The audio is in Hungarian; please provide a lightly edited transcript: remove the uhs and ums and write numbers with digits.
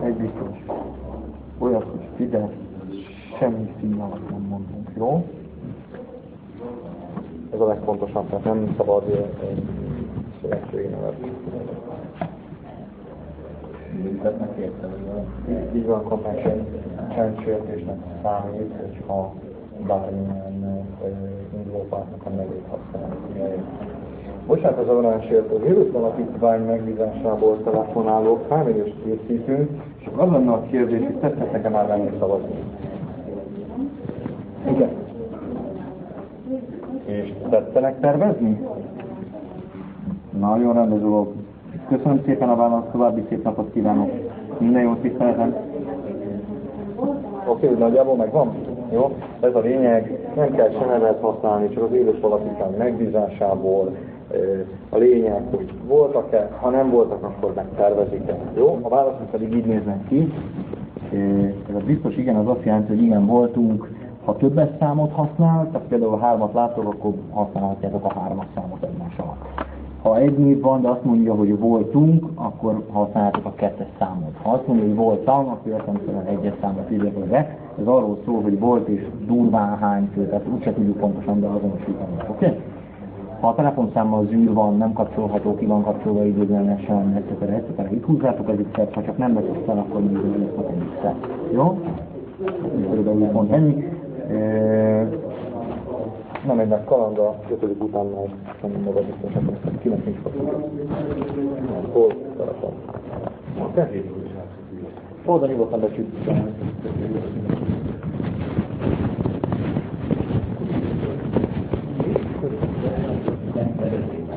Egy biztos. Olyat, hogy Fidesz, semmi színalat nem mondunk, jó? Ez a legfontosabb, tehát nem szabad szövetségi nevet. Így van, kampánysértésnek számít, hogyha bármilyen indulópártnak a nevét használjuk. Bocsánat, az aranyasért, az Élők Alapítvány megbízásából telefonálók, felmérést készítünk, és az lenne a kérdés, hogy tetszettek-e már venni szavazni? Igen. És tetszenek tervezni? Nagyon rendben dolog. Köszönöm szépen a választ, további szép napot kívánok. Minden jót tiszteletem. Oké, nagyjából megvan? Jó? Ez a lényeg, nem kell se nevet használni, csak az Élők Alapítvány megbízásából. A lényeg, hogy voltak-e, ha nem voltak, akkor megtervezik-e. Jó? A válaszok pedig így néznek ki. Ez a biztos igen, az azt jelenti, hogy igen, voltunk. Ha többes számot használ, tehát például a 3-at látok, akkor használhatjátok a 3-as számot egymással. Ha egy név van, de azt mondja, hogy voltunk, akkor használjátok a 2-es számot. Ha azt mondja, hogy voltam, akkor értelemszerűen 1-es számot írjátok be. Ez arról szól, hogy volt és durván hány fő, tehát úgyse tudjuk pontosan beazonosítani. Oké? Ha a telefonszámmal zűr van, nem kapcsolható, ki van kapcsolva időglenesen, etc. Itt húzzátok az X-et, ha csak nem veszünk fel, akkor mindig lesz az X-et. Jó? Körülbelül pont ennyi. Nem egy meg kalanda, 5. után már nem magad biztosan, kinek nincs kapcsolva. Hol? Telefon. Oké? Oda nyugodtan becsütjük.